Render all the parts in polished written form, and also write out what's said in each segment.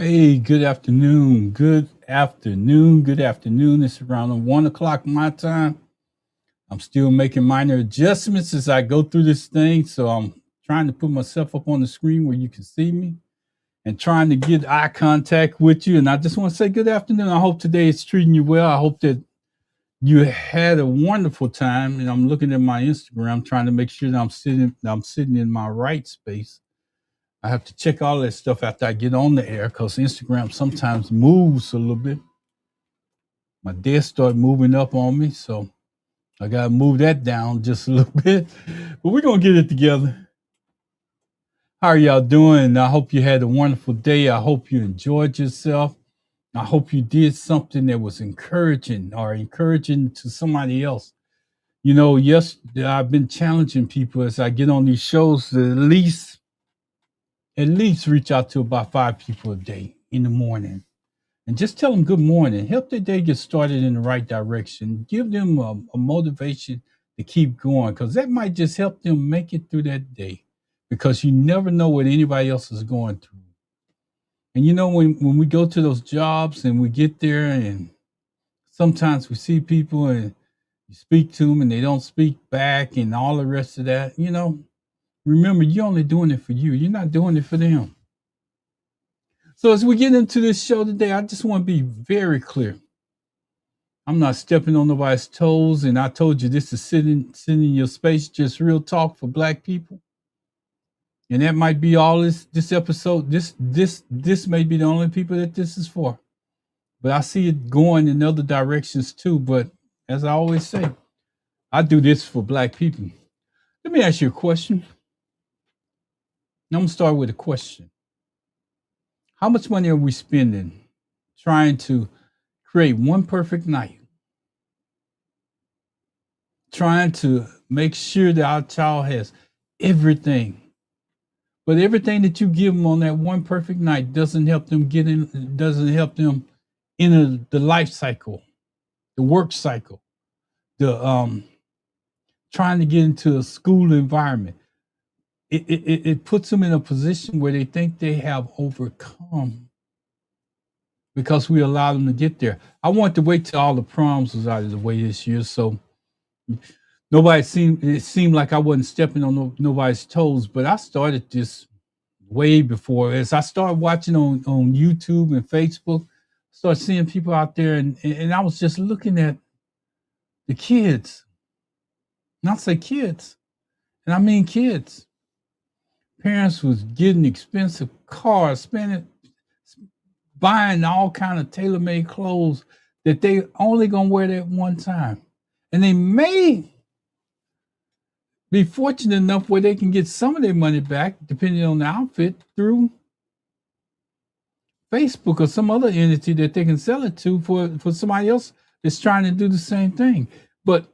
Hey, good afternoon. Good afternoon. Good afternoon. It's around 1 o'clock my time. I'm still making minor adjustments as I go through this thing. So I'm trying to put myself up on the screen where you can see me and trying to get eye contact with you. And I just want to say good afternoon. I hope today is treating you well. I hope that you had a wonderful time. And I'm looking at my Instagram, trying to make sure that I'm sitting in my right space. I have to check all that stuff after I get on the air because Instagram sometimes moves a little bit. My desk started moving up on me, so I got to move that down just a little bit. But we're going to get it together. How are y'all doing? I hope you had a wonderful day. I hope you enjoyed yourself. I hope you did something that was encouraging or encouraging to somebody else. Yes, I've been challenging people as I get on these shows to at least reach out to about 5 people a day in the morning and just tell them good morning. Help their day get started in the right direction. Give them a motivation to keep going because that might just help them make it through that day because you never know what anybody else is going through. And when we go to those jobs and we get there and sometimes we see people and you speak to them and they don't speak back and all the rest of that, remember you're only doing it for you. You're not doing it for them. So as we get into this show today, I just want to be very clear. I'm not stepping on nobody's toes, and I told you this is sitting in your space, just real talk for Black people. And that might be all this episode. This may be the only people that this is for. But I see it going in other directions too. But as I always say, I do this for Black people. Let me ask you a question. I'm gonna start with a question. How much money are we spending trying to create one perfect night? Trying to make sure that our child has everything. But everything that you give them on that one perfect night doesn't help them doesn't help them enter the life cycle, the work cycle, the trying to get into a school environment. It puts them in a position where they think they have overcome because we allow them to get there. I want to wait till all the proms was out of the way this year, so it seemed like I wasn't stepping on nobody's toes, but I started this way before. As I started watching on YouTube and Facebook, started seeing people out there, and I was just looking at the kids. Not say kids, and I mean kids. Parents was getting expensive cars, buying all kind of tailor-made clothes that they only gonna wear that one time, and they may be fortunate enough where they can get some of their money back, depending on the outfit, through Facebook or some other entity that they can sell it to for somebody else that's trying to do the same thing. But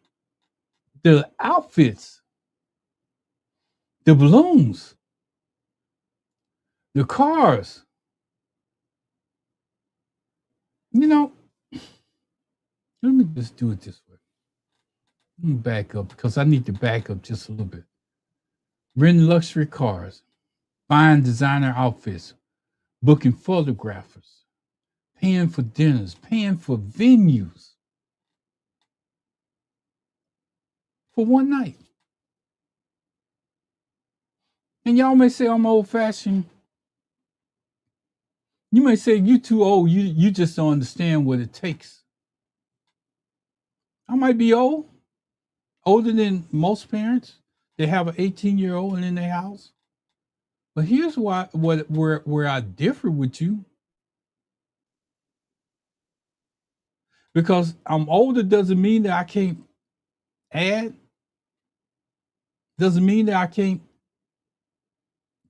the outfits, the balloons, the cars, you know, let me just do it this way. Let me back up because I need to back up just a little bit. Renting luxury cars, buying designer outfits, booking photographers, paying for dinners, paying for venues for one night. And y'all may say I'm old fashioned. You may say you too old. You just don't understand what it takes. I might be old, older than most parents. They have an 18-year-old in their house. But here's where I differ with you. Because I'm older doesn't mean that I can't add. Doesn't mean that I can't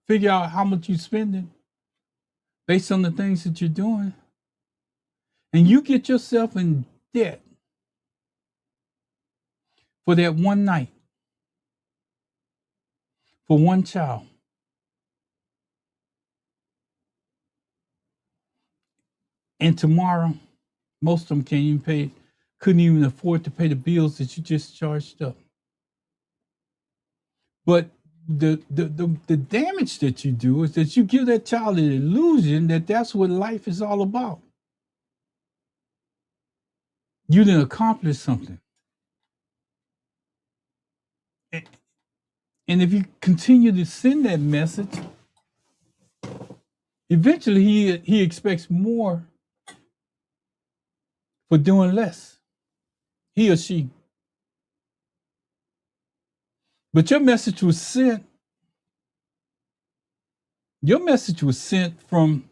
figure out how much you're spending based on the things that you're doing. And you get yourself in debt for that one night, for one child. And tomorrow, most of them can't even pay, couldn't even afford to pay the bills that you just charged up. But the damage that you do is that you give that child an illusion that that's what life is all about. You didn't accomplish something. And if you continue to send that message, eventually he expects more for doing less. He or she. But your message was sent. Your message was sent from,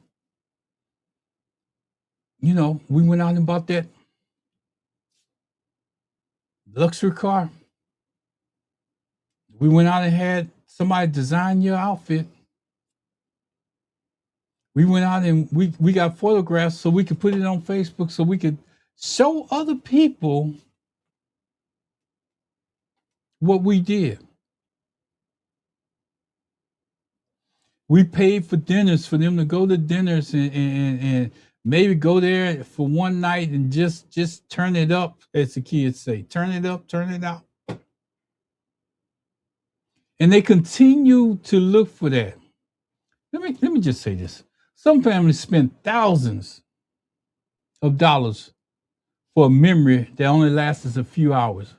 we went out and bought that luxury car. We went out and had somebody design your outfit. We went out and we got photographs so we could put it on Facebook so we could show other people what we did. We paid for dinners for them to go to dinners and maybe go there for one night and just turn it up, as the kids say. Turn it up, turn it out. And they continue to look for that. Let me just say this. Some families spend thousands of dollars for a memory that only lasts a few hours.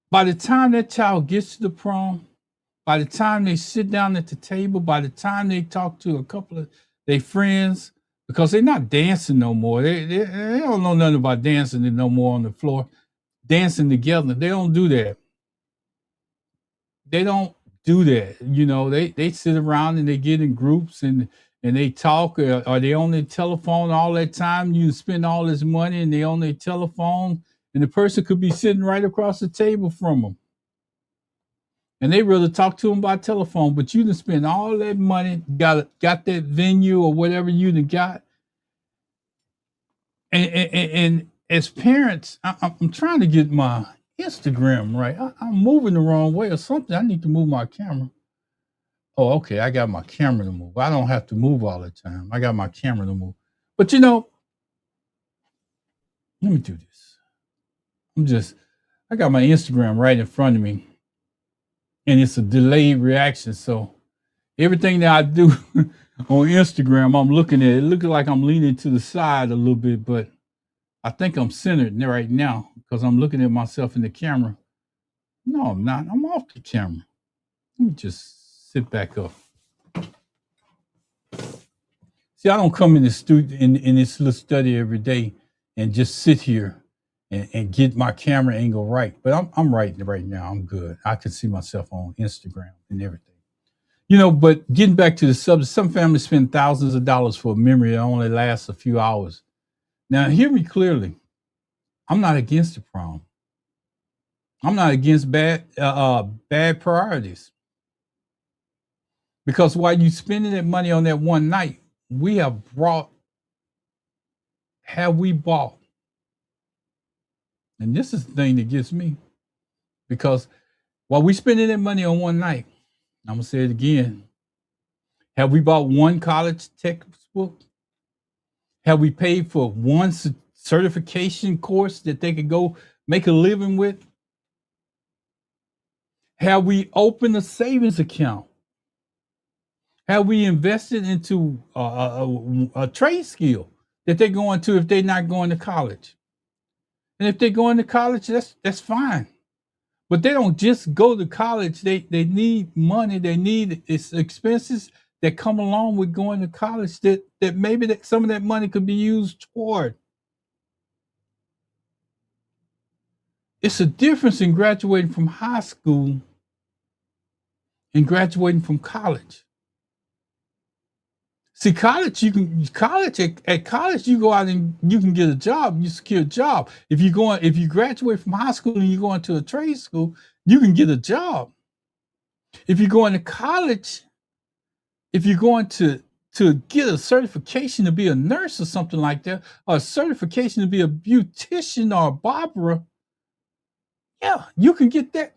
By the time that child gets to the prom, by the time they sit down at the table, by the time they talk to a couple of their friends, because they're not dancing no more. They don't know nothing about dancing no more on the floor. Dancing together, they don't do that. They don't do that. They sit around and they get in groups and they talk, or they on their telephone all that time. You spend all this money and they on their telephone, and the person could be sitting right across the table from them. And they rather talk to them by telephone, but you done spend all that money, got that venue or whatever you done got. And as parents, I'm trying to get my Instagram right. I'm moving the wrong way or something. I need to move my camera. Oh, okay. I got my camera to move. I don't have to move all the time. I got my camera to move. But let me do this. I got my Instagram right in front of me, and it's a delayed reaction. So everything that I do on Instagram, I'm looking at it. It looks like I'm leaning to the side a little bit, but I think I'm centered right now because I'm looking at myself in the camera. No, I'm not. I'm off the camera. Let me just sit back up. See, I don't come in the studio in this little study every day and just sit here and get my camera angle right. But I'm right now. I'm good. I can see myself on Instagram and everything. But getting back to the subject, some families spend thousands of dollars for a memory that only lasts a few hours. Now, hear me clearly. I'm not against the prom. I'm not against bad priorities. Because while you spending that money on that one night, have we bought? And this is the thing that gets me. Because while we spending that money on one night, I'm gonna say it again. Have we bought one college textbook? Have we paid for one certification course that they could go make a living with? Have we opened a savings account? Have we invested into a trade skill that they're going to if they're not going to college? And if they're going to college, that's fine. But they don't just go to college. They need money. They need expenses that come along with going to college that maybe some of that money could be used toward. It's a difference in graduating from high school and graduating from college. See, at college you go out and you can get a job, you secure a job. If you graduate from high school and you go into a trade school, you can get a job. If you're going to college, if you're going to get a certification to be a nurse or something like that, or a certification to be a beautician or a barber, yeah, you can get that.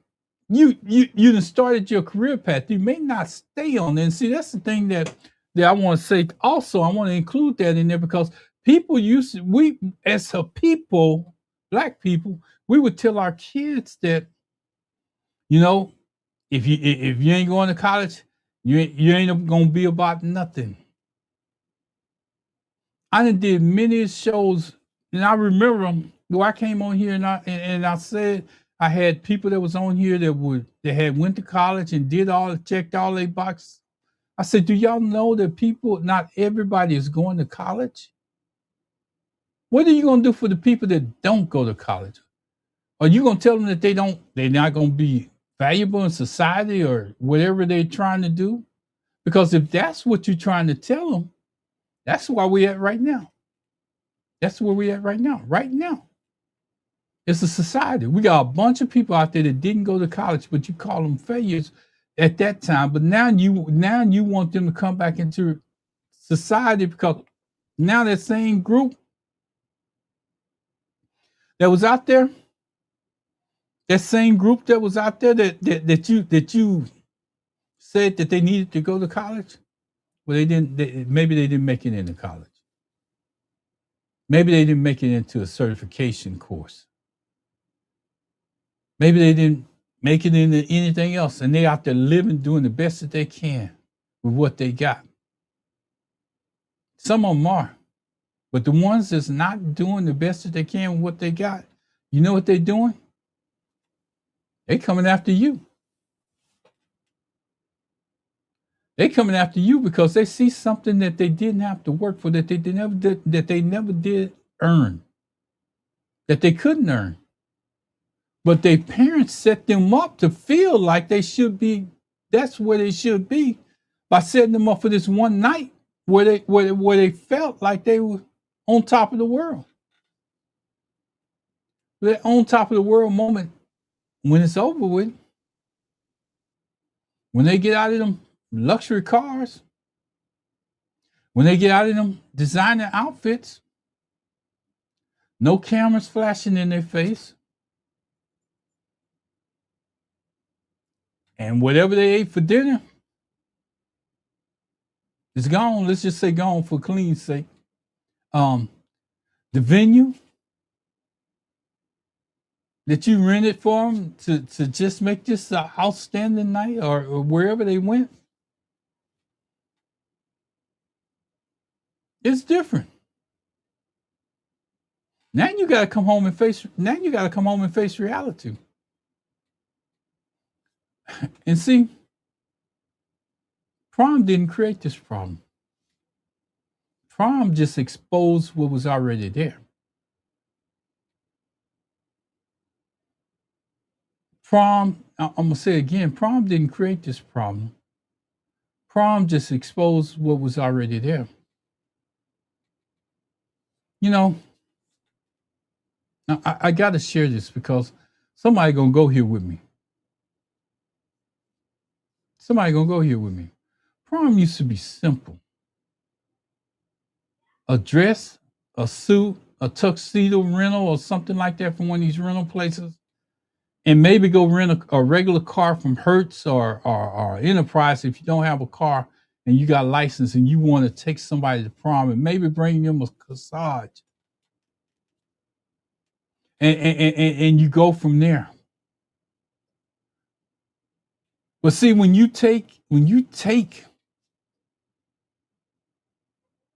You done started your career path. You may not stay on there. And see, that's the thing that I want to say. Also, I want to include that in there because we as a people, Black people, we would tell our kids that, if you ain't going to college, you ain't gonna be about nothing. I done did many shows, and I remember them. I came on here and I said I had people that was on here that had went to college and checked all their boxes. I said, do y'all know that people, not everybody is going to college? What are you gonna do for the people that don't go to college? Are you gonna tell them that they're not gonna be valuable in society or whatever they're trying to do? Because if that's what you're trying to tell them, that's where we're at right now. That's where we're at right now. Right now. It's a society. We got a bunch of people out there that didn't go to college, but you call them failures at that time. But now you want them to come back into society because now that same group that was out there, that same group that was out there that you said that they needed to go to college, well, they didn't. Maybe they didn't make it into college. Maybe they didn't make it into a certification course. Maybe they didn't make it into anything else, and they out there living, doing the best that they can with what they got. Some of them are, but the ones that's not doing the best that they can with what they got, you know what they're doing? They coming after you. They coming after you because they see something that they didn't have to work for, that they never did earn, that they couldn't earn. But their parents set them up to feel like they should be, that's where they should be, by setting them up for this one night where they felt like they were on top of the world. That on top of the world moment, when it's over with, when they get out of them luxury cars, when they get out of them designer outfits, no cameras flashing in their face, and whatever they ate for dinner is gone. Let's just say gone for clean sake. The venue that you rented for them to just make this an outstanding night, or wherever they went, it's different. Now you got to come home and face. Now you got to come home and face reality. And see, prom didn't create this problem. Prom just exposed what was already there. Prom, I'm gonna say again, prom didn't create this problem. Prom just exposed what was already there. You know, I got to share this because somebody gonna go here with me. Somebody gonna go here with me. Prom used to be simple. A dress, a suit, a tuxedo rental, or something like that from one of these rental places, and maybe go rent a regular car from Hertz or Enterprise if you don't have a car and you got a license and you want to take somebody to prom, and maybe bring them a corsage. And you go from there. But see, when you take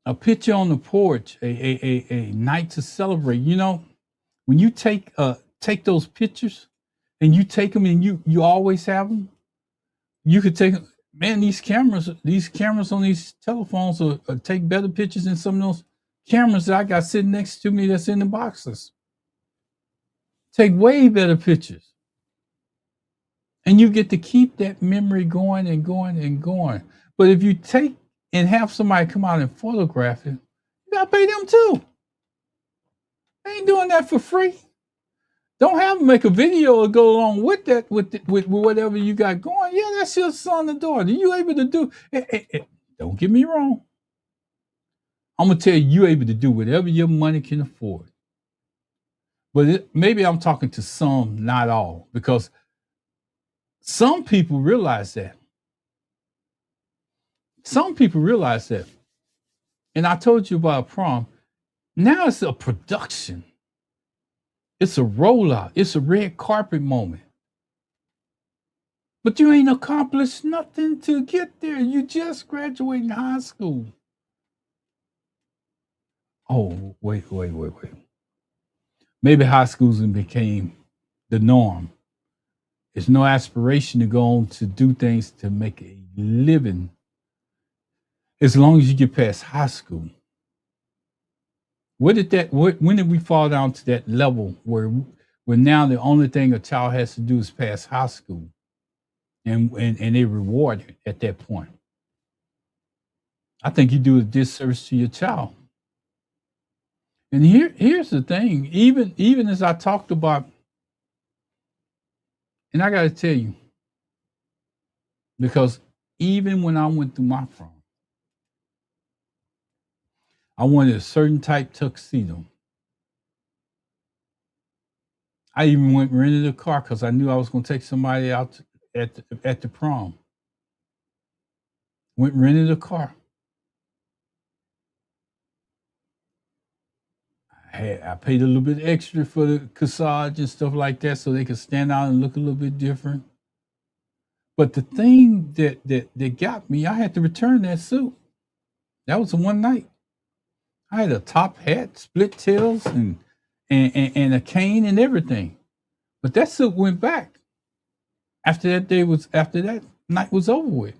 a picture on the porch, a night to celebrate, you know, when you take those pictures and you take them and you always have them, you could take, man, these cameras on these telephones will take better pictures than some of those cameras that I got sitting next to me that's in the boxes. Take way better pictures. And you get to keep that memory going and going and going. But if you take and have somebody come out and photograph it, you gotta pay them too. They ain't doing that for free. Don't have them make a video to go along with that, with whatever you got going. Yeah, that's your son and daughter. You able to do? Don't get me wrong. I'm gonna tell you, you able to do whatever your money can afford. But maybe I'm talking to some, not all, because some people realize that. Some people realize that. And I told you about prom. Now it's a production. It's a rollout. It's a red carpet moment. But you ain't accomplished nothing to get there. You just graduated high school. Oh, wait. Maybe high schools became the norm. There's no aspiration to go on to do things to make a living as long as you get past high school. When did we fall down to that level where now the only thing a child has to do is pass high school and they reward it at that point? I think you do a disservice to your child. And here's the thing, even as I talked about, and I gotta tell you, because even when I went through my prom, I wanted a certain type tuxedo. I even went and rented a car because I knew I was going to take somebody out at the prom. Went and rented a car. I paid a little bit extra for the corsage and stuff like that so they could stand out and look a little bit different. But the thing that got me, I had to return that suit. That was one night. I had a top hat, split tails, and a cane and everything. But that suit went back after that night was over with.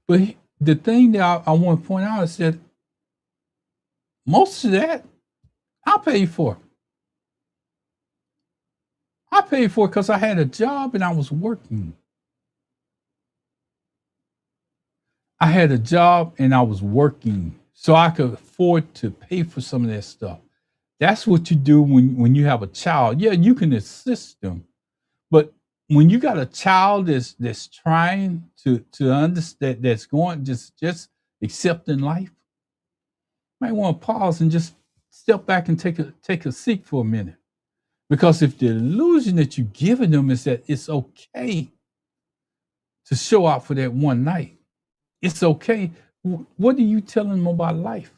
But the thing that I want to point out is that most of that I paid for. I paid for it because I had a job and I was working. I had a job and I was working so I could afford to pay for some of that stuff. That's what you do when you have a child. Yeah, you can assist them, but when you got a child that's trying to understand, that's going just accepting life, you might want to pause and just step back and take a seat for a minute. Because if the illusion that you're giving them is that it's okay to show out for that one night, it's okay. What are you telling them about life?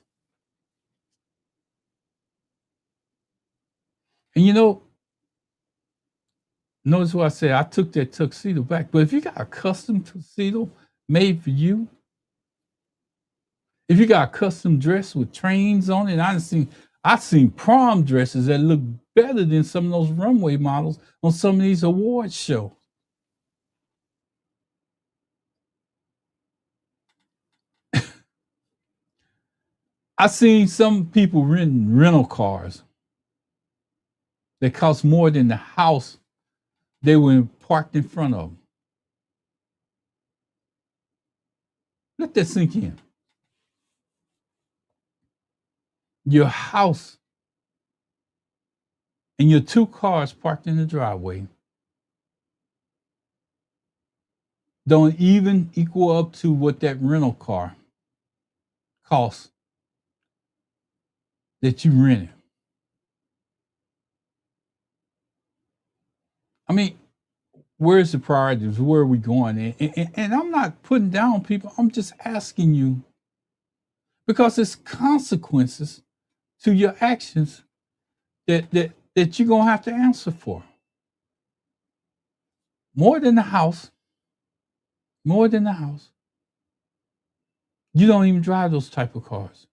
And notice what I said. I took that tuxedo back. But if you got a custom tuxedo made for you, if you got a custom dress with trains on it, I've seen prom dresses that look better than some of those runway models on some of these award shows. I've seen some people renting rental cars that cost more than the house they were parked in front of. Let that sink in. Your house and your two cars parked in the driveway don't even equal up to what that rental car costs that you rented. I mean, where's the priorities? Where are we going? And I'm not putting down people. I'm just asking you because there's consequences to your actions that you're gonna have to answer for. More than the house. More than the house. You don't even drive those type of cars.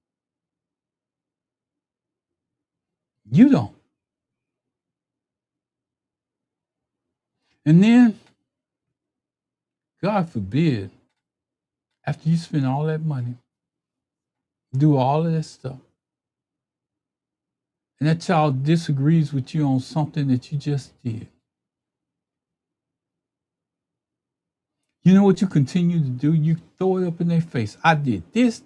You don't. And then, God forbid, after you spend all that money, do all of that stuff, and that child disagrees with you on something that you just did. You know what you continue to do? You throw it up in their face. I did this.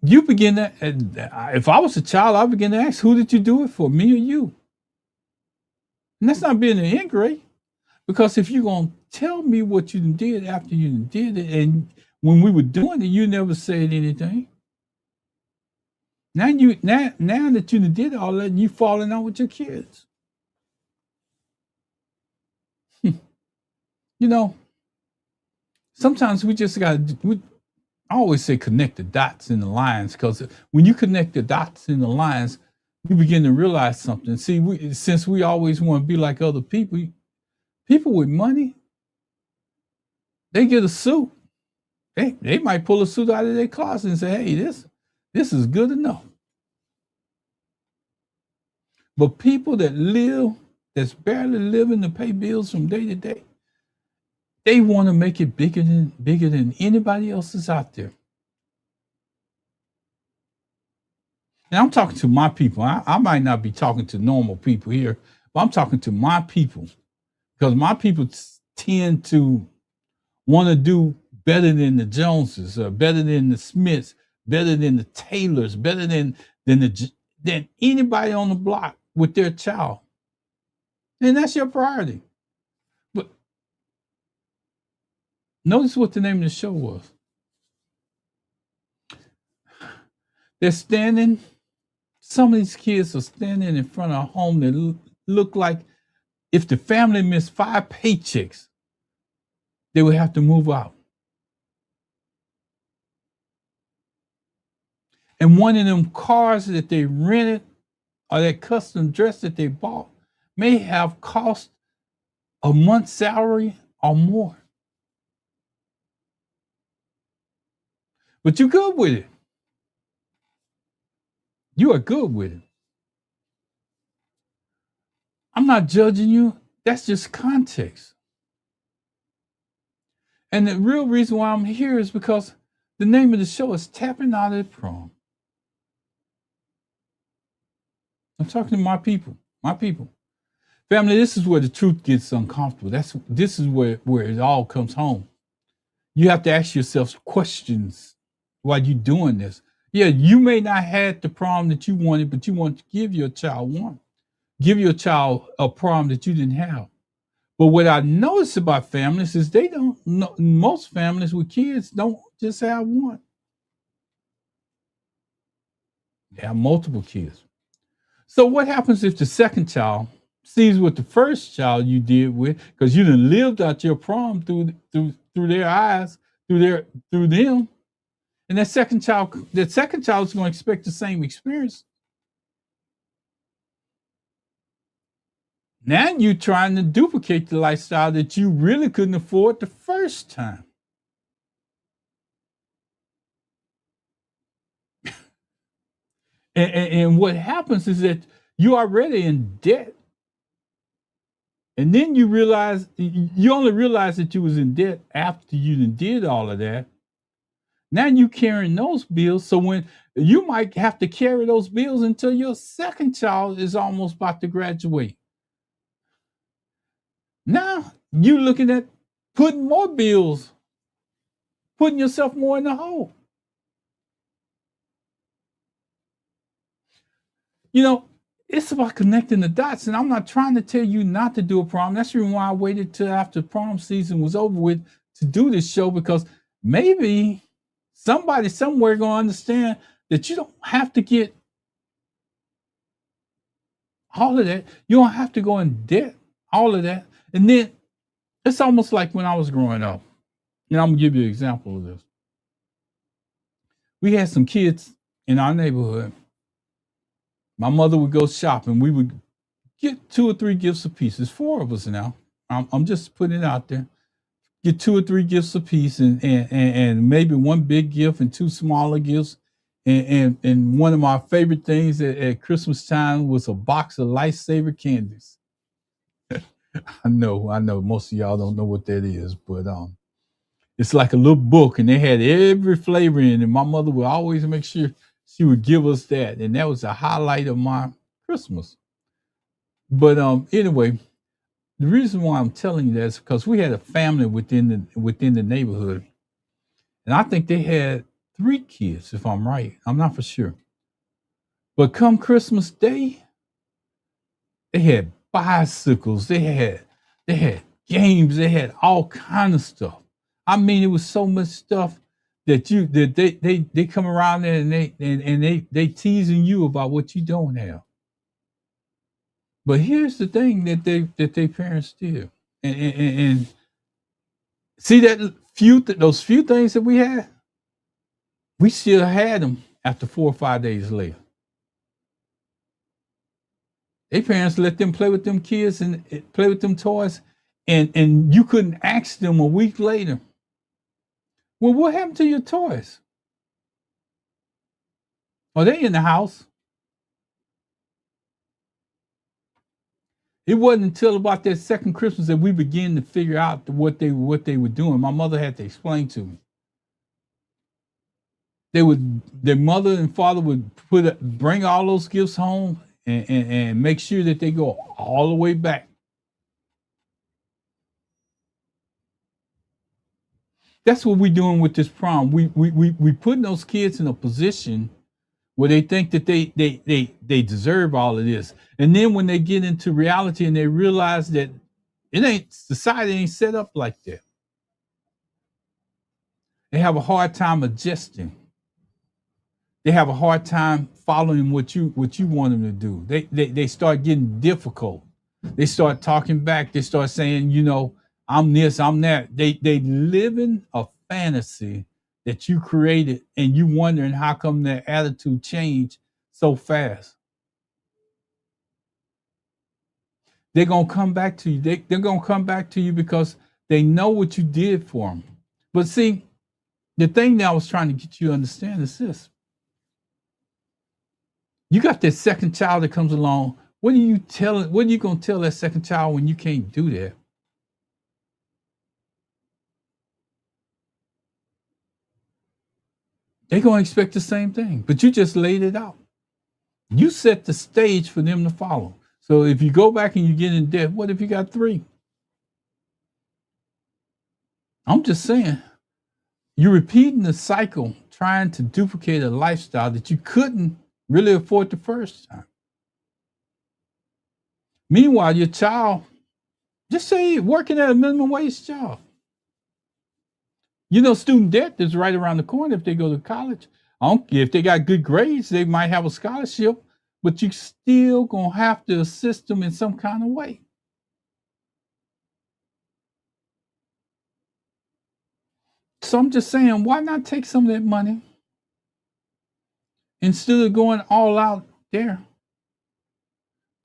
You begin to, if I was a child, I begin to ask, who did you do it for, me or you? And that's not being an ingrate. Because if you're going to tell me what you did after you did it, and when we were doing it, you never said anything. Now that you did all that, you falling out with your kids. You know, sometimes we just got to, I always say connect the dots in the lines, because when you connect the dots in the lines, you begin to realize something. See, since we always want to be like other people, people with money, they get a suit. They might pull a suit out of their closet and say, "Hey, this is good enough." But people that live, that's barely living to pay bills from day to day, they want to make it bigger than anybody else's out there. And I'm talking to my people. I might not be talking to normal people here, but I'm talking to my people because my people tend to want to do better than the Joneses, or better than the Smiths, better than the Taylors, better than anybody on the block with their child. And that's your priority. But notice what the name of the show was. They're standing, some of these kids are standing in front of a home that look like if the family missed 5 paychecks, they would have to move out. And one of them cars that they rented or that custom dress that they bought may have cost a month's salary or more. But you're good with it. You are good with it. I'm not judging you. That's just context. And the real reason why I'm here is because the name of the show is Tapping Out at Prom. I'm talking to my people. My people. Family, this is where the truth gets uncomfortable. This is where it all comes home. You have to ask yourself questions while you're doing this. Yeah, you may not have the prom that you wanted, but you want to give your child one. Give your child a prom that you didn't have. But what I notice about families is they don't know, most families with kids don't just have one. They have multiple kids. So what happens if the second child sees what the first child you did with, because you done lived out your prom through their eyes, through them, and that second child is going to expect the same experience. Now you're trying to duplicate the lifestyle that you really couldn't afford the first time. And what happens is that you're already in debt. And then you only realize that you was in debt after you did all of that. Now you carrying those bills. So when you might have to carry those bills until your second child is almost about to graduate. Now you looking at putting more bills, putting yourself more in the hole. You know, it's about connecting the dots. And I'm not trying to tell you not to do a prom. That's the reason why I waited till after prom season was over with to do this show, because maybe somebody somewhere gonna understand that you don't have to get all of that. You don't have to go in debt, all of that. And then it's almost like when I was growing up. And I'm gonna give you an example of this. We had some kids in our neighborhood. My mother would go shopping. We would get 2 or 3 gifts apiece. There's 4 of us now. I'm just putting it out there. Get 2 or 3 gifts apiece, and maybe 1 big gift and 2 smaller gifts. And one of my favorite things at Christmas time was a box of Lifesaver candies. I know most of y'all don't know what that is, but it's like a little book, and they had every flavor in it. My mother would always make sure she would give us that, and that was a highlight of my Christmas. But anyway, the reason why I'm telling you that is because we had a family within the neighborhood, and I think they had 3 kids, if I'm right. I'm not for sure. But come Christmas Day, they had bicycles, they had games, they had all kind of stuff. I mean, it was so much stuff that they come around there and they teasing you about what you don't have. But here's the thing that they parents did, and see that those few things that we had, we still had them after 4 or 5 days later. Their parents let them play with them kids and play with them toys, and you couldn't ask them a week later, well, what happened to your toys? Are they in the house? It wasn't until about that second Christmas that we began to figure out what they were doing. My mother had to explain to me. Their mother and father would bring all those gifts home and make sure that they go all the way back. That's what we're doing with this prom. We putting those kids in a position where they think that they deserve all of this. And then when they get into reality and they realize that society ain't set up like that, they have a hard time adjusting. They have a hard time following what you want them to do. They start getting difficult. They start talking back. They start saying, I'm this, I'm that. They live in a fantasy that you created, and you wondering how come their attitude changed so fast. They're gonna come back to you. They're gonna come back to you because they know what you did for them. But see, the thing that I was trying to get you to understand is this: you got that second child that comes along. What are you gonna tell that second child when you can't do that? They're gonna expect the same thing, but you just laid it out. You set the stage for them to follow. So if you go back and you get in debt, what if you got 3? I'm just saying, you're repeating the cycle, trying to duplicate a lifestyle that you couldn't really afford the first time. Meanwhile, your child, just say working at a minimum wage job. Student debt is right around the corner if they go to college. I don't care if they got good grades, they might have a scholarship, but you still gonna have to assist them in some kind of way. So I'm just saying, why not take some of that money instead of going all out there?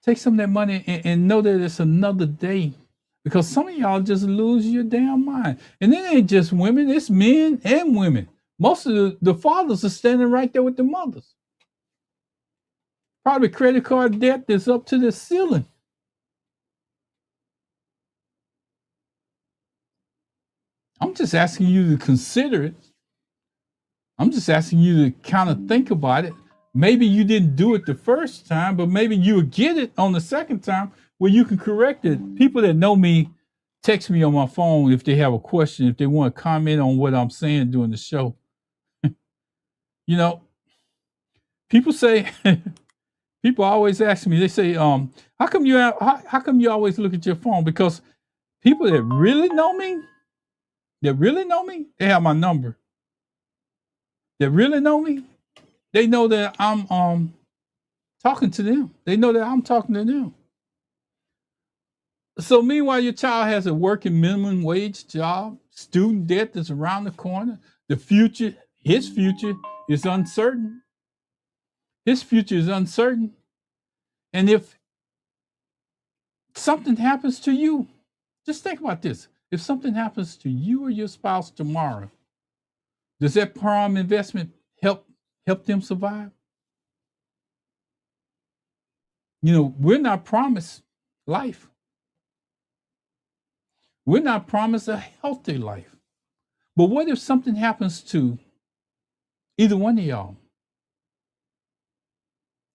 Take some of that money and know that it's another day. Because some of y'all just lose your damn mind. And it ain't just women, it's men and women. Most of the fathers are standing right there with the mothers. Probably credit card debt that's up to the ceiling. I'm just asking you to consider it. I'm just asking you to kind of think about it. Maybe you didn't do it the first time, but maybe you'll get it on the second time where you can correct it. People that know me text me on my phone if they have a question, if they want to comment on what I'm saying during the show. People say, people always ask me, they say, how come you always look at your phone? Because people that really know me, they have my number. That really know me, they know that I'm talking to them. They know that I'm talking to them. So meanwhile, your child has a working minimum wage job, student debt that's around the corner. His future is uncertain. His future is uncertain. And if something happens to you, just think about this. If something happens to you or your spouse tomorrow, does that prom investment help them survive? We're not promised life. We're not promised a healthy life. But what if something happens to either one of y'all?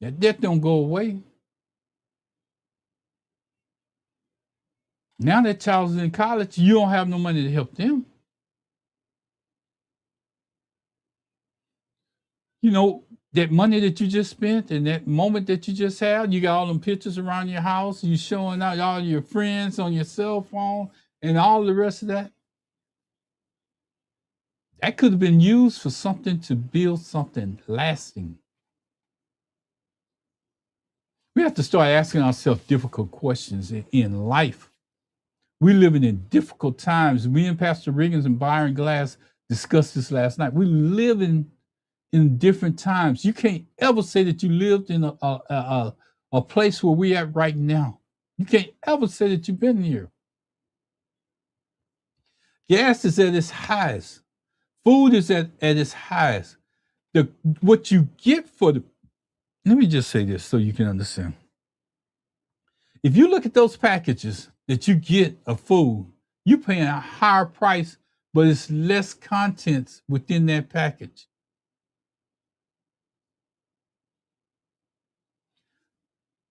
That debt don't go away. Now that child's in college, you don't have no money to help them. That money that you just spent and that moment that you just had, you got all them pictures around your house, you showing out all your friends on your cell phone and all the rest of that. That could have been used for something to build something lasting. We have to start asking ourselves difficult questions in life. We're living in difficult times. Me and Pastor Riggins and Byron Glass discussed this last night. We're living in different times. You can't ever say that you lived in a a place where we at right now. You can't ever say that you've been here. Gas is at its highest. Food is at its highest. The what you get for the let me just say this so you can understand. If you look at those packages that you get of food, you're paying a higher price, but it's less contents within that package.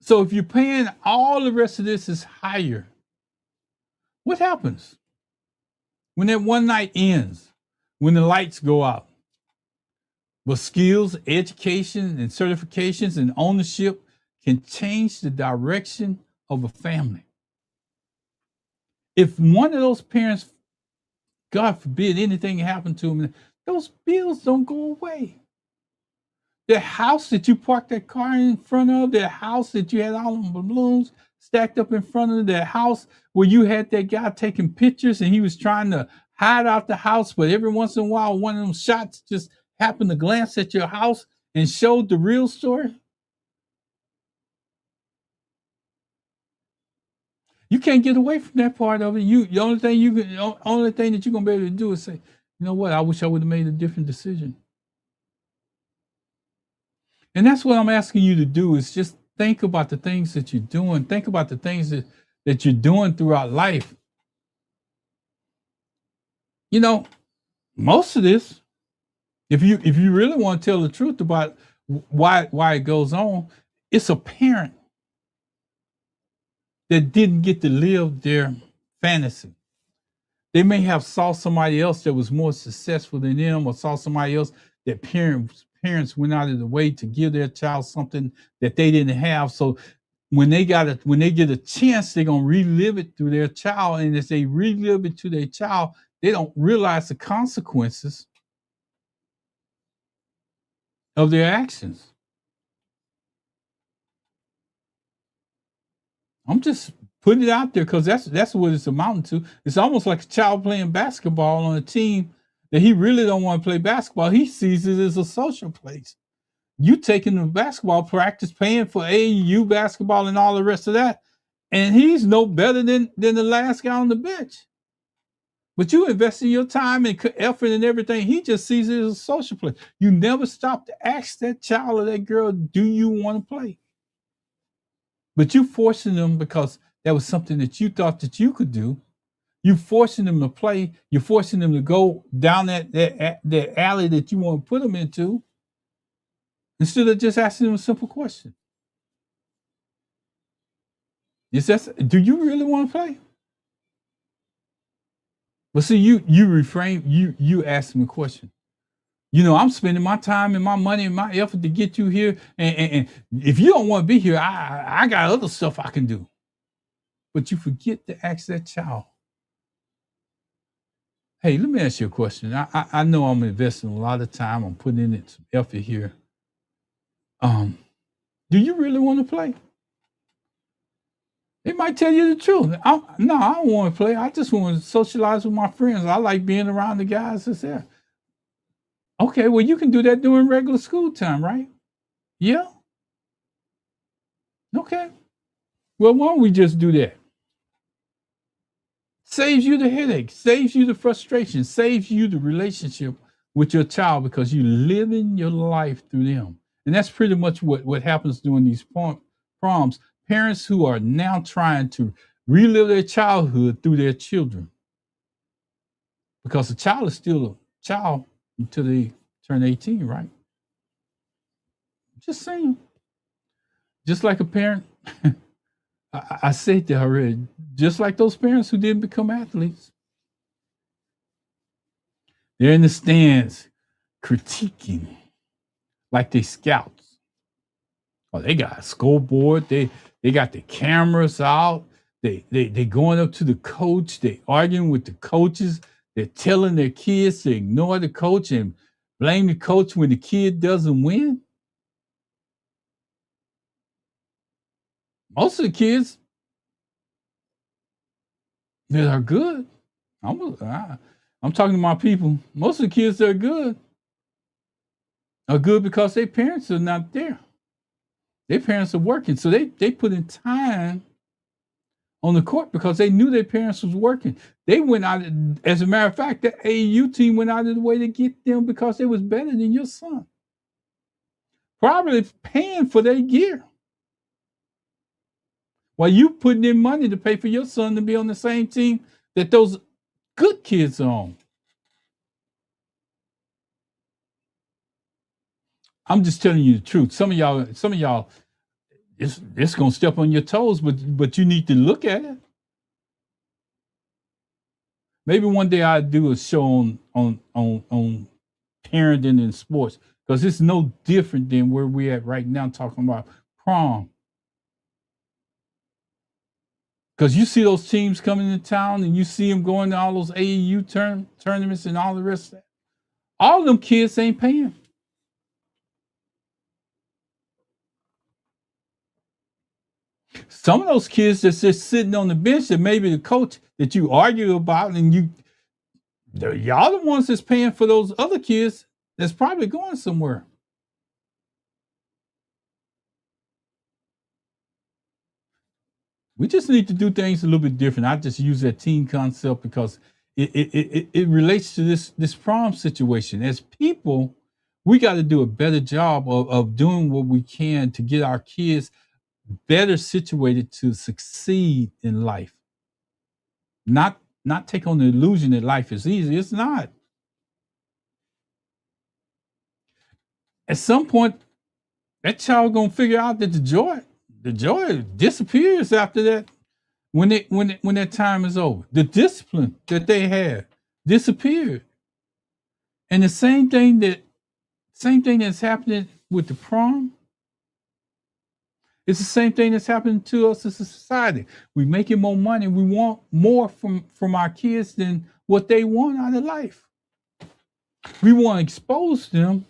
So if you're paying all the rest of this is higher, what happens when that one night ends, when the lights go out? But skills, education, and certifications and ownership can change the direction of a family. If one of those parents, God forbid, anything happened to them, those bills don't go away. The house that you parked that car in front of, the house that you had all them balloons stacked up in front of, the house where you had that guy taking pictures and he was trying to hide out the house, but every once in a while, one of them shots just happened to glance at your house and showed the real story. You can't get away from that part of it. The only thing that you're gonna be able to do is say, you know what, I wish I would have made a different decision. And that's what I'm asking you to do is just think about the things that you're doing. Think about the things that you're doing throughout life. You know, most of this, if you really want to tell the truth about why it goes on, it's a parent that didn't get to live their fantasy. They may have saw somebody else that was more successful than them, or saw somebody else that parents went out of the way to give their child something that they didn't have. So when they get a chance, they're gonna relive it through their child. And as they relive it to their child, they don't realize the consequences of their actions. I'm just putting it out there because that's what it's amounting to. It's almost like a child playing basketball on a team that he really don't want to play basketball. He sees it as a social place. You taking the basketball practice, paying for AAU basketball and all the rest of that, and he's no better than the last guy on the bench. But you investing your time and effort and everything. He just sees it as a social place. You never stop to ask that child or that girl, do you want to play? But you forcing them because that was something that you thought that you could do. You forcing them to play. You're forcing them to go down that alley that you want to put them into, instead of just asking them a simple question. Do you really want to play? Well, see, you reframe, you ask them a question. You know, I'm spending my time and my money and my effort to get you here. And if you don't want to be here, I got other stuff I can do. But you forget to ask that child, hey, let me ask you a question. I know I'm investing a lot of time. I'm putting in it some effort here. Do you really want to play? They might tell you the truth. No, I don't want to play. I just want to socialize with my friends. I like being around the guys that's there. Okay, well, you can do that during regular school time, right? Yeah. Okay. Well, why don't we just do that? Saves you the headache, saves you the frustration, saves you the relationship with your child because you're living your life through them. And that's pretty much what happens during these proms. Parents who are now trying to relive their childhood through their children. Because the child is still a child until they turn 18, right? Just saying. Just like a parent, I said that already, just like those parents who didn't become athletes. They're in the stands critiquing like they scouts. Oh, they got a scoreboard. They got the cameras out. They going up to the coach. They arguing with the coaches. They're telling their kids to ignore the coach and blame the coach when the kid doesn't win. Most of the kids that are good, I'm talking to my people. Most of the kids that are good because their parents are not there. Their parents are working, so they put in time on the court because they knew their parents was working. They went out, as a matter of fact, the AAU team went out of the way to get them because they was better than your son. Probably paying for their gear. While you putting in money to pay for your son to be on the same team that those good kids are on. I'm just telling you the truth. Some of y'all, it's gonna step on your toes, but you need to look at it. Maybe one day I'll do a show on parenting in sports because it's no different than where we're at right now talking about prom. Because you see those teams coming to town and you see them going to all those AAU tournaments and all the rest of that. All of them kids ain't paying. Some of those kids that's just sitting on the bench that maybe the coach that you argue about and y'all the ones that's paying for those other kids that's probably going somewhere. We just need to do things a little bit different. I just use that team concept because it relates to this prom situation. As people, we got to do a better job of doing what we can to get our kids better situated to succeed in life. Not take on the illusion that life is easy. It's not. At some point, that child gonna figure out that the joy disappears after that. When that time is over, the discipline that they had disappeared, and the same thing that's happening with the prom. It's the same thing that's happening to us as a society. We're making more money. We want more from our kids than what they want out of life. We want to expose them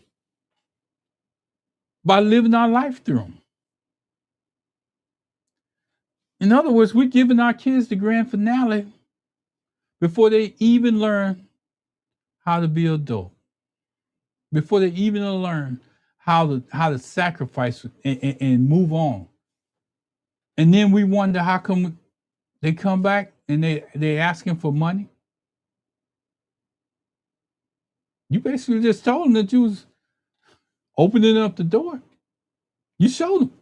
by living our life through them. In other words, we're giving our kids the grand finale before they even learn how to be adult, before they even learn how to sacrifice and move on. And then we wonder how come they come back and they asking for money. You basically just told them that you was opening up the door. You showed them.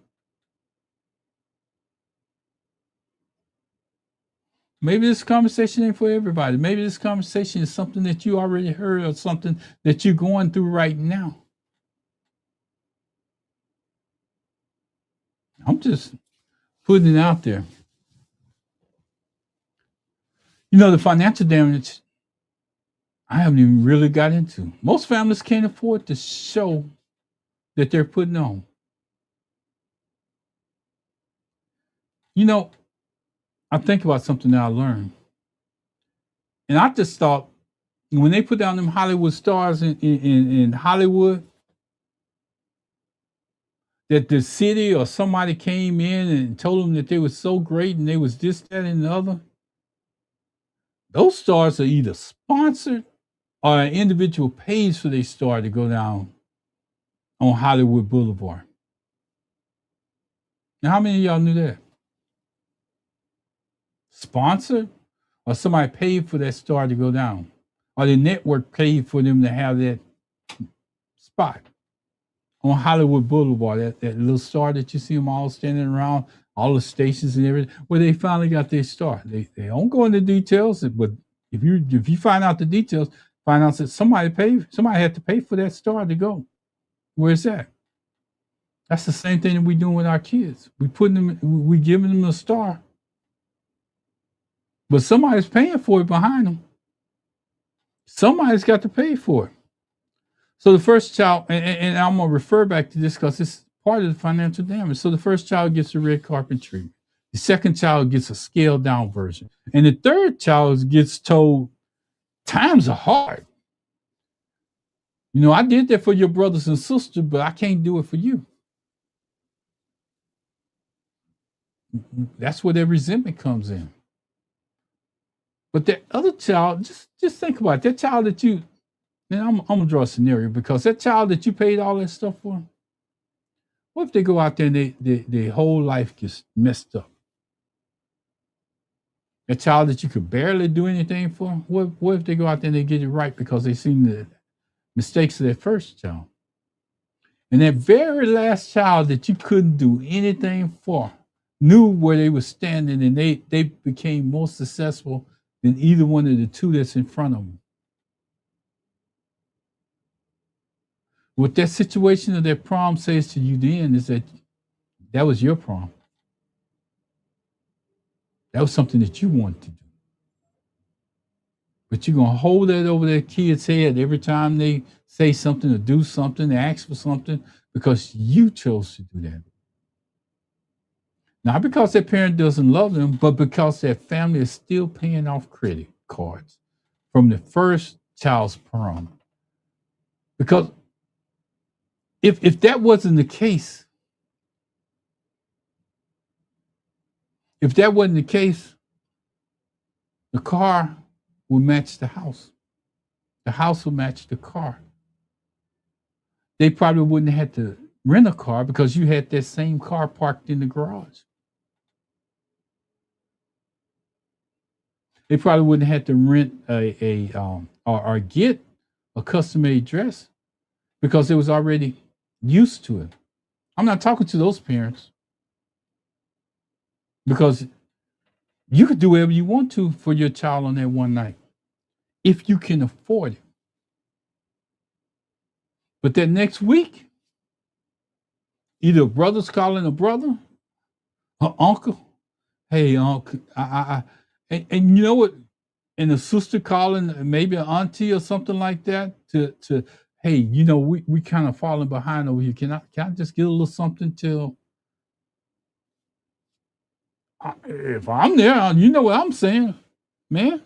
Maybe this conversation ain't for everybody. Maybe this conversation is something that you already heard or something that you're going through right now. I'm just putting it out there. You know, the financial damage I haven't even really got into. Most families can't afford the show that they're putting on. You know, I think about something that I learned. And I just thought when they put down them Hollywood stars in Hollywood, that the city or somebody came in and told them that they were so great and they was this, that, and the other. Those stars are either sponsored or an individual pays for their star to go down on Hollywood Boulevard. Now, how many of y'all knew that? Sponsored or somebody paid for that star to go down? Or the network paid for them to have that spot on Hollywood Boulevard, that little star that you see them all standing around, all the stations and everything, where they finally got their star. They don't go into details, but if you find out the details, find out that somebody had to pay for that star to go. Where's that? That's the same thing that we doing with our kids. We giving them a star, but somebody's paying for it behind them. Somebody's got to pay for it. So the first child, and I'm gonna refer back to this because it's part of the financial damage. So the first child gets a red carpet treatment. The second child gets a scaled down version, and the third child gets told, "Times are hard. You know, I did that for your brothers and sisters, but I can't do it for you." That's where their resentment comes in. But that other child, just think about it. That child that you, and I'm gonna draw a scenario because that child that you paid all that stuff for, What if they go out there and their whole life gets messed up? A child that you could barely do anything for. What if they go out there and they get it right because they seen the mistakes of their first child? And that very last child that you couldn't do anything for knew where they were standing, and they became more successful than either one of the two that's in front of them. What that situation of that prom says to you then is that was your prom. That was something that you wanted to do. But you're going to hold that over that kid's head every time they say something or do something, they ask for something, because you chose to do that. Not because their parent doesn't love them, but because their family is still paying off credit cards from the first child's prom. Because if that wasn't the case, the car would match the house. The house would match the car. They probably wouldn't have had to rent a car because you had that same car parked in the garage. They probably wouldn't have had to rent or get a custom-made dress because it was already used to it. I'm not talking to those parents because you could do whatever you want to for your child on that one night if you can afford it. But that next week, either a brother's calling a brother, or uncle, hey, uncle, and you know what? And a sister calling maybe an auntie or something like that to hey, you know, we kind of falling behind over here. Can I just get a little something till if I'm there, you know what I'm saying, man.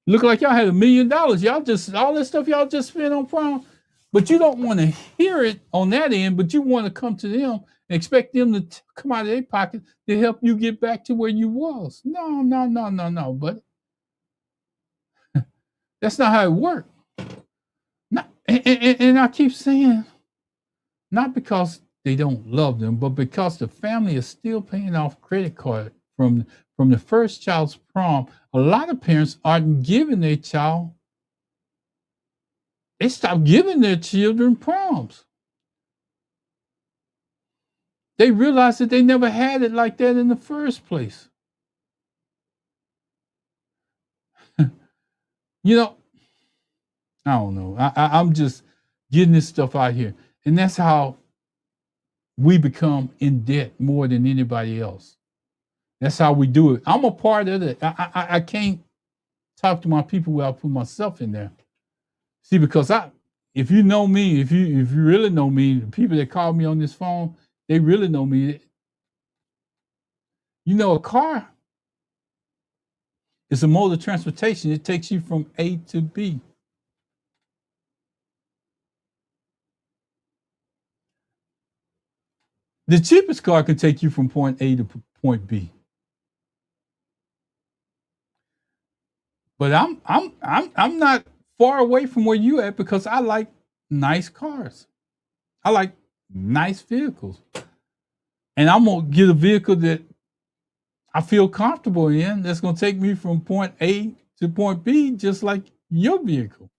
Look like y'all had $1 million. Y'all just all that stuff y'all just spent on prom, but you don't want to hear it on that end. But you want to come to them and expect them to come out of their pocket to help you get back to where you was. No. But that's not how it works. And I keep saying, not because they don't love them, but because the family is still paying off credit card from the first child's prom. A lot of parents aren't giving their child. They stopped giving their children proms. They realized that they never had it like that in the first place. You know, I don't know. I'm just getting this stuff out here. And that's how we become in debt more than anybody else. That's how we do it. I'm a part of it. I can't talk to my people without putting myself in there. See, because if you know me, if you really know me, the people that call me on this phone, they really know me. You know, a car is a mode of transportation. It takes you from A to B. The cheapest car can take you from point A to point B. But I'm not far away from where you at because I like nice cars. I like nice vehicles. And I'm gonna get a vehicle that I feel comfortable in that's gonna take me from point A to point B, just like your vehicle.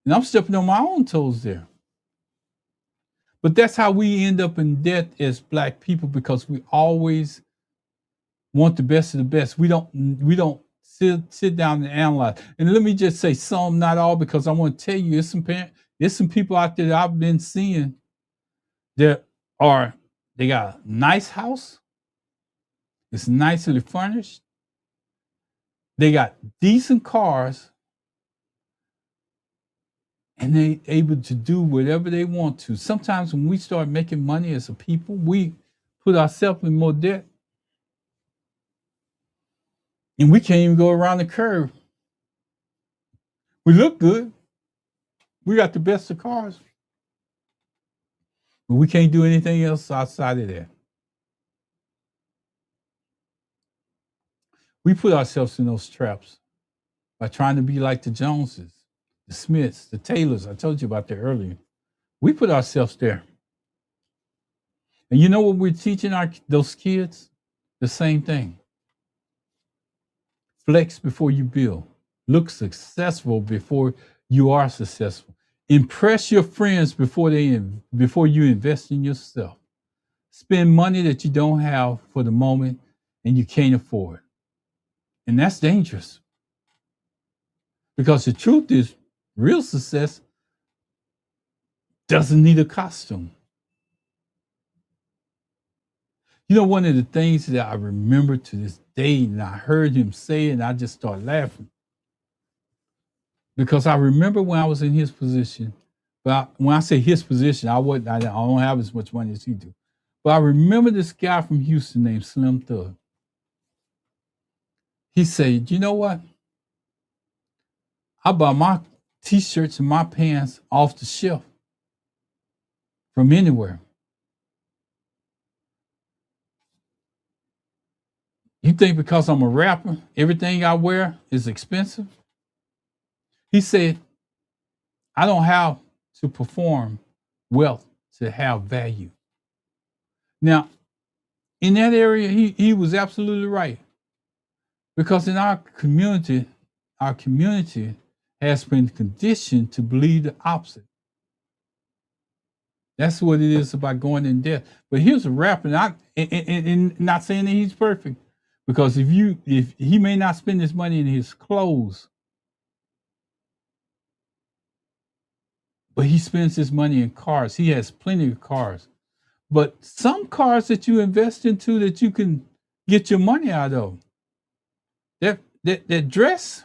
And I'm stepping on my own toes there. But that's how we end up in debt as Black people, because we always want the best of the best. We don't sit down and analyze. And let me just say some, not all, because I want to tell you, there's some people out there that I've been seeing that they got a nice house, it's nicely furnished, they got decent cars, and they able to do whatever they want to. Sometimes when we start making money as a people, we put ourselves in more debt. And we can't even go around the curve. We look good. We got the best of cars. But we can't do anything else outside of that. We put ourselves in those traps by trying to be like the Joneses, the Smiths, the Taylors. I told you about that earlier. We put ourselves there. And you know what we're teaching those kids? The same thing. Flex before you build. Look successful before you are successful. Impress your friends before you invest in yourself. Spend money that you don't have for the moment and you can't afford. And that's dangerous. Because the truth is, real success doesn't need a costume. You know, one of the things that I remember to this day, and I heard him say it, and I just started laughing. Because I remember when I was in his position, but when I say his position, I don't have as much money as he do. But I remember this guy from Houston named Slim Thug. He said, you know what? I buy my t-shirts and my pants off the shelf from anywhere. You think because I'm a rapper, everything I wear is expensive? He said, I don't have to perform wealth to have value. Now, in that area, he was absolutely right. Because in our community has been conditioned to believe the opposite. That's what it is about going in debt. But here's a rapper, and not saying that he's perfect, because if he may not spend his money in his clothes, but he spends his money in cars. He has plenty of cars. But some cars that you invest into that you can get your money out of, that dress,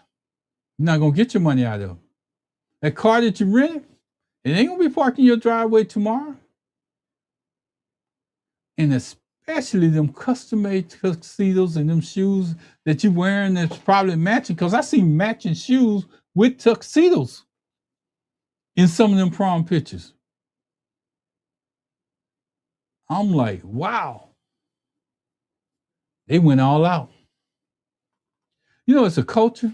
you're not gonna get your money out of. That car that you rented, it ain't gonna be parked in your driveway tomorrow. And especially them custom-made tuxedos and them shoes that you're wearing that's probably matching, because I see matching shoes with tuxedos in some of them prom pictures. I'm like, wow. They went all out. You know, it's a culture.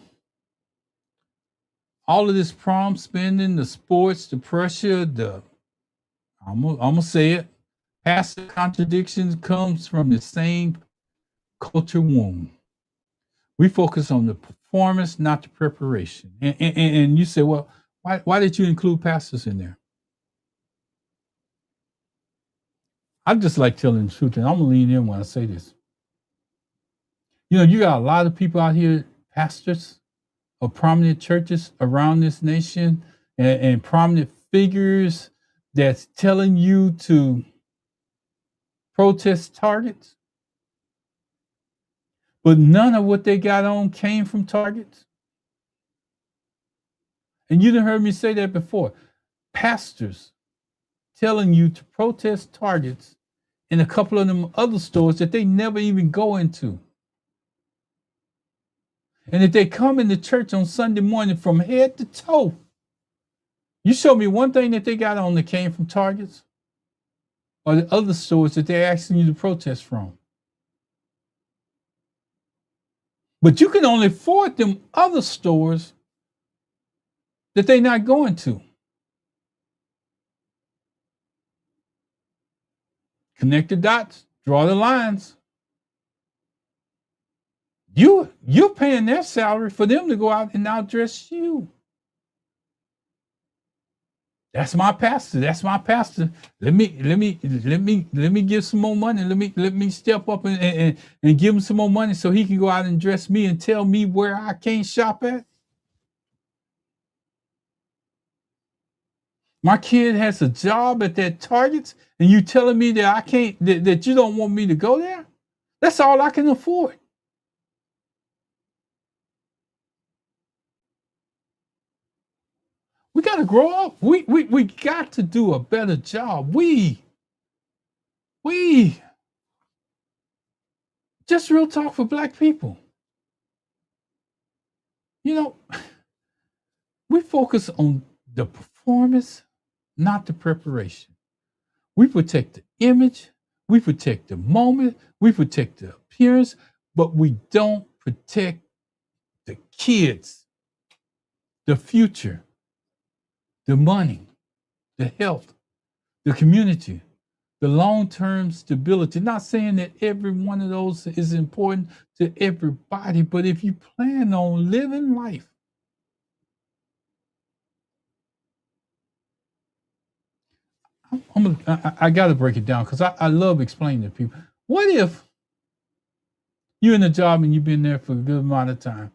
All of this prom spending, the sports, the pressure, I'm gonna say it, passive contradictions comes from the same culture wound. We focus on the performance, not the preparation. And you say, well, why did you include pastors in there? I just like telling the truth, and I'm gonna lean in when I say this. You know, you got a lot of people out here, pastors of prominent churches around this nation, and prominent figures that's telling you to protest targets. But none of what they got on came from targets. And you done heard me say that before. Pastors telling you to protest targets in a couple of them other stores that they never even go into. And if they come into church on Sunday morning from head to toe, you show me one thing that they got on that came from Targets or the other stores that they're asking you to protest from. But you can only afford them other stores that they're not going to. Connect the dots, draw the lines. You're paying their salary for them to go out and outdress you. That's my pastor. That's my pastor. Let me give some more money. Let me step up and give him some more money so he can go out and dress me and tell me where I can't shop at. My kid has a job at that Targets, and you telling me that I can't, that you don't want me to go there? That's all I can afford. We got to grow up. We got to do a better job. We just real talk for Black people. You know, we focus on the performance, not the preparation. We protect the image, we protect the moment, we protect the appearance, but we don't protect the kids, the future, the money, the health, the community. the long-term stability. Not saying that every one of those is important to everybody, but if you plan on living life, I got to break it down because I love explaining to people. What if you're in a job and you've been there for a good amount of time?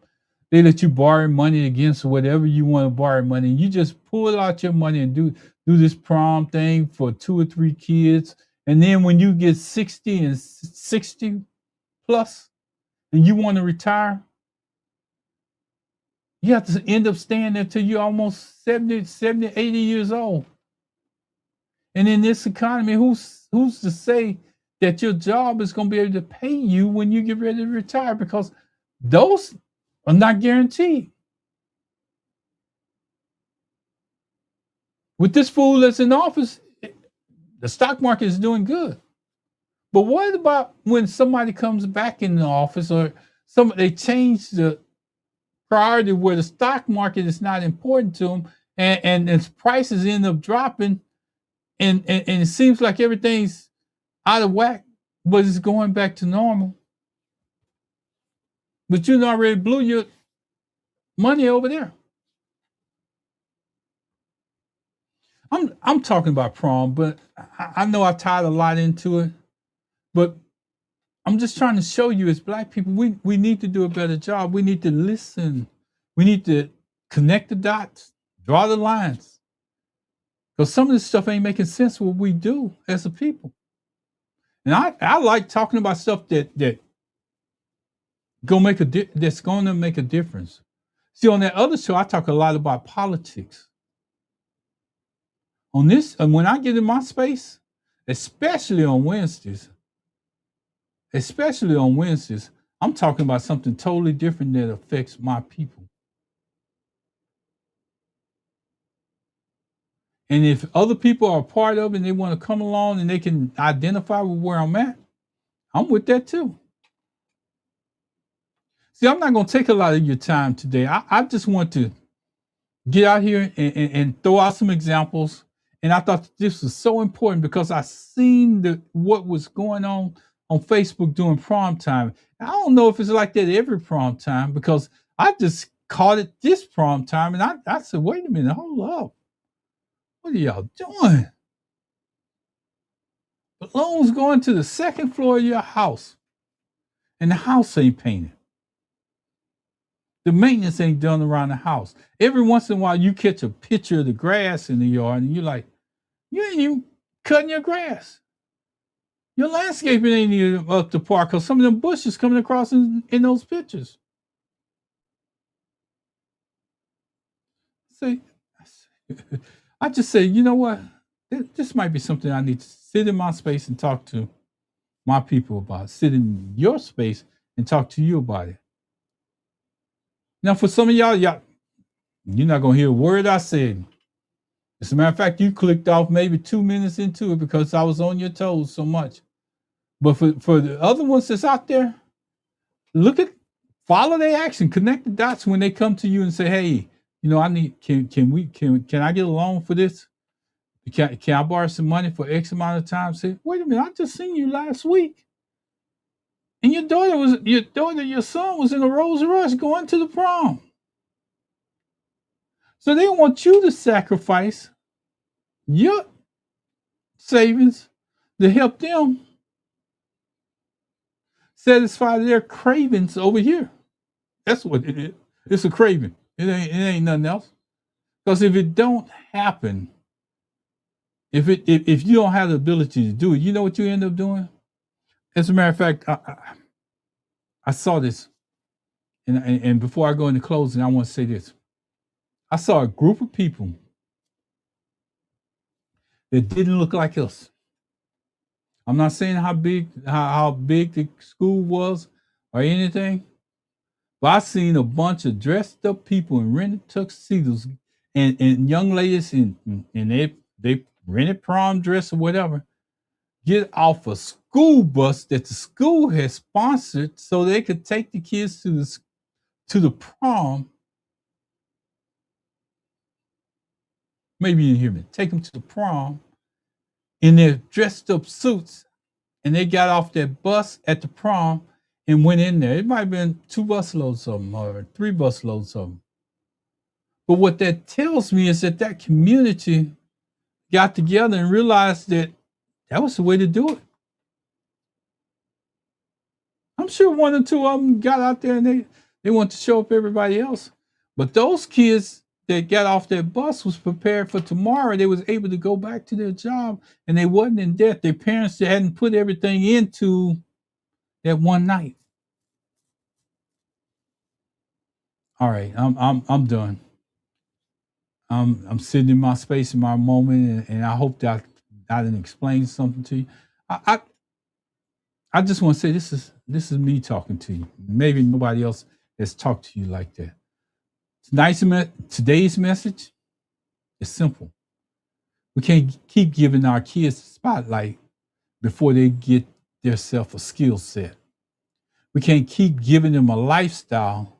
They let you borrow money against whatever you want to borrow money. And you just pull out your money and do this prom thing for 2 or 3 kids. And then when you get 60 and 60 plus and you want to retire, you have to end up staying there till you're almost 80 years old. And in this economy, who's to say that your job is going to be able to pay you when you get ready to retire? Because those are not guaranteed. With this fool that's in office, the stock market is doing good. But what about when somebody comes back in the office or they change the priority where the stock market is not important to them and its prices end up dropping and it seems like everything's out of whack, but it's going back to normal. But you already blew your money over there. I'm talking about prom, but I know I tied a lot into it. But I'm just trying to show you as black people, we need to do a better job. We need to listen. We need to connect the dots, draw the lines. Because some of this stuff ain't making sense what we do as a people. And I like talking about stuff that's going to make a difference. See, on that other show, I talk a lot about politics. On this, and when I get in my space, especially on Wednesdays, I'm talking about something totally different that affects my people. And if other people are a part of it and they want to come along and they can identify with where I'm at, I'm with that too. See, I'm not going to take a lot of your time today. I just want to get out here and throw out some examples. And I thought this was so important because I seen what was going on Facebook during prom time. I don't know if it's like that every prom time because I just caught it this prom time. And I said, wait a minute, hold up. What are y'all doing? Balloons going to the second floor of your house. And the house ain't painted. The maintenance ain't done around the house. Every once in a while, you catch a picture of the grass in the yard, and you're like, you ain't even cutting your grass. Your landscaping ain't even up to par because some of them bushes coming across in those pictures. I just say, you know what? This might be something I need to sit in my space and talk to my people about. Sit in your space and talk to you about it. Now, for some of y'all, you're not going to hear a word I said. As a matter of fact, you clicked off maybe 2 minutes into it because I was on your toes so much. But for the other ones that's out there, follow their action, connect the dots when they come to you and say, hey, I need, can I get a loan for this? Can I borrow some money for X amount of time? Say, wait a minute, I just seen you last week. And your son was in a Rolls Royce going to the prom. So they want you to sacrifice your savings to help them satisfy their cravings over here. That's what it is. It's a craving. It ain't nothing else. Because if it don't happen, if you don't have the ability to do it, you know what you end up doing? As a matter of fact, I saw this, and before I go into closing, I want to say this. I saw a group of people that didn't look like us. I'm not saying how big the school was or anything, but I seen a bunch of dressed up people in rented tuxedos and young ladies and they rented prom dress or whatever get off a school bus that the school has sponsored so they could take the kids to the prom. Maybe you didn't hear me. Take them to the prom in their dressed up suits, and they got off that bus at the prom and went in there. It might have been 2 busloads of them or 3 busloads of them. But what that tells me is that that community got together and realized that that was the way to do it. I'm sure 1 or 2 of them got out there and they want to show up everybody else. But those kids that got off that bus was prepared for tomorrow. They was able to go back to their job and they wasn't in debt. Their parents hadn't put everything into that one night. All right, I'm done. I'm sitting in my space in my moment, and I hope that I didn't explain something to you. I just want to say this is me talking to you. Maybe nobody else has talked to you like that. Today's message is simple. We can't keep giving our kids the spotlight before they get themselves a skill set. We can't keep giving them a lifestyle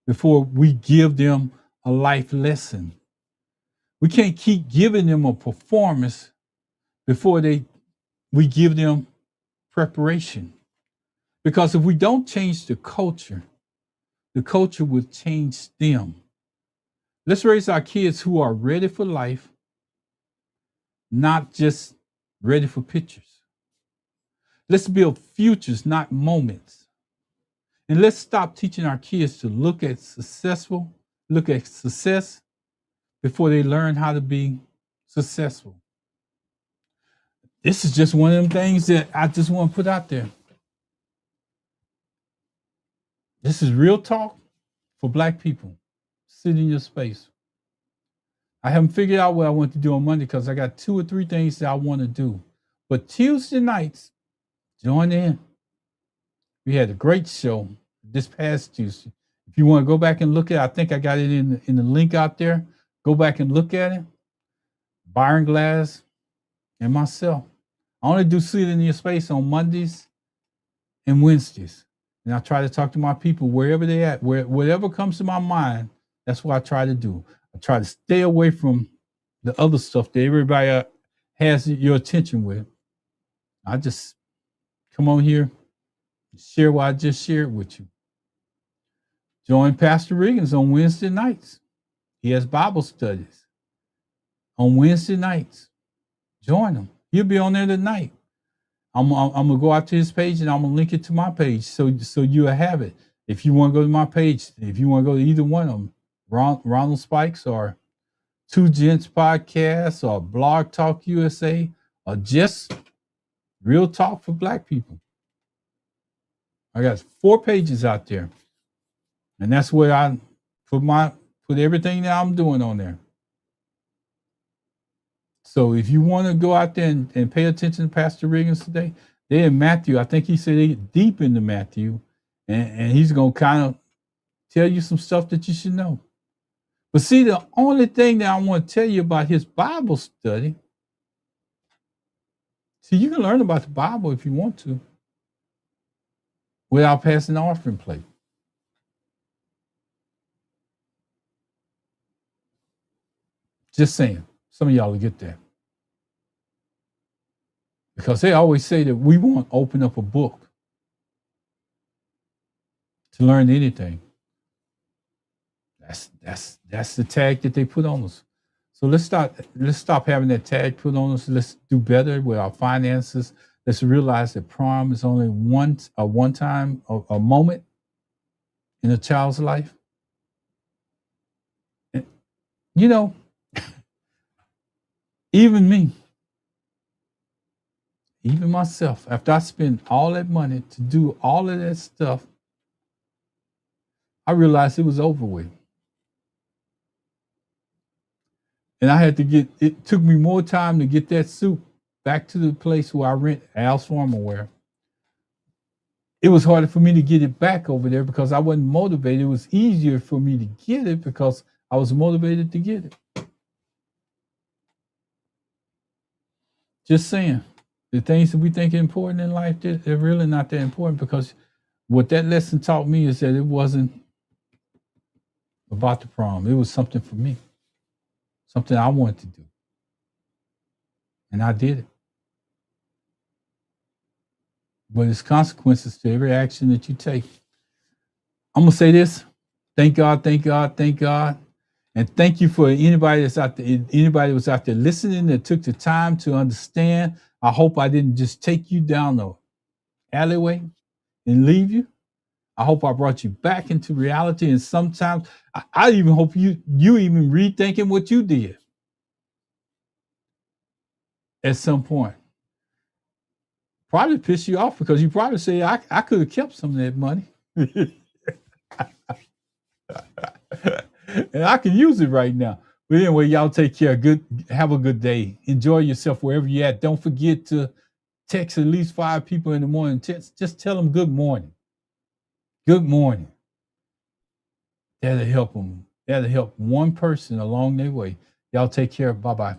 before we give them a life lesson. We can't keep giving them a performance before we give them preparation. Because if we don't change the culture will change them. Let's raise our kids who are ready for life, not just ready for pictures. Let's build futures, not moments. And let's stop teaching our kids to look at success before they learn how to be successful. This is just one of them things that I just want to put out there. This is real talk for Black people. Sit in your space. I haven't figured out what I want to do on Monday because I got 2 or 3 things that I want to do. But Tuesday nights, join in. We had a great show this past Tuesday. If you want to go back and look at it, I think I got it in the link out there. Go back and look at it. Byron Glass and myself. I only do Sit in Your Space on Mondays and Wednesdays. And I try to talk to my people wherever they at, whatever comes to my mind, that's what I try to do. I try to stay away from the other stuff that everybody has your attention with. I just come on here, share what I just shared with you. Join Pastor Riggins on Wednesday nights. He has Bible studies on Wednesday nights. Join him. He'll be on there tonight. I'm gonna go out to his page and I'm gonna link it to my page so you'll have it. If you want to go to my page, if you want to go to either one of them, Ronald Spikes or Two Gents Podcast or Blog Talk USA or just Real Talk for Black people. I got 4 pages out there, and that's where I put everything that I'm doing on there. So if you want to go out there and pay attention to Pastor Riggins today, they're in Matthew. I think he said they get deep into Matthew, and he's going to kind of tell you some stuff that you should know. But see, the only thing that I want to tell you about his Bible study, see, you can learn about the Bible if you want to without passing the offering plate. Just saying. Some of y'all will get that. Because they always say that we won't open up a book to learn anything. That's the tag that they put on us. So let's stop having that tag put on us. Let's do better with our finances. Let's realize that prom is only a one-time moment in a child's life. And, even me, even myself, after I spend all that money to do all of that stuff, I realized it was over with. And I had to it took me more time to get that suit back to the place where I rent Al's formal wear. It was harder for me to get it back over there because I wasn't motivated. It was easier for me to get it because I was motivated to get it. Just saying, the things that we think are important in life, they're really not that important, because what that lesson taught me is that it wasn't about the prom. It was something for me, something I wanted to do. And I did it. but it's consequences to every action that you take. I'm gonna say this: thank God, thank God, thank God, and thank you for anybody that's out there. Anybody that was out there listening that took the time to understand. I hope I didn't just take you down the alleyway and leave you. I hope I brought you back into reality. And sometimes I even hope you even rethinking what you did at some point. Probably piss you off because you probably say I could have kept some of that money. And I can use it right now. But anyway, y'all take care. Have a good day. Enjoy yourself wherever you're at. Don't forget to text at least 5 people in the morning. Just tell them good morning. Good morning. That'll help them. That'll help one person along their way. Y'all take care. Bye bye.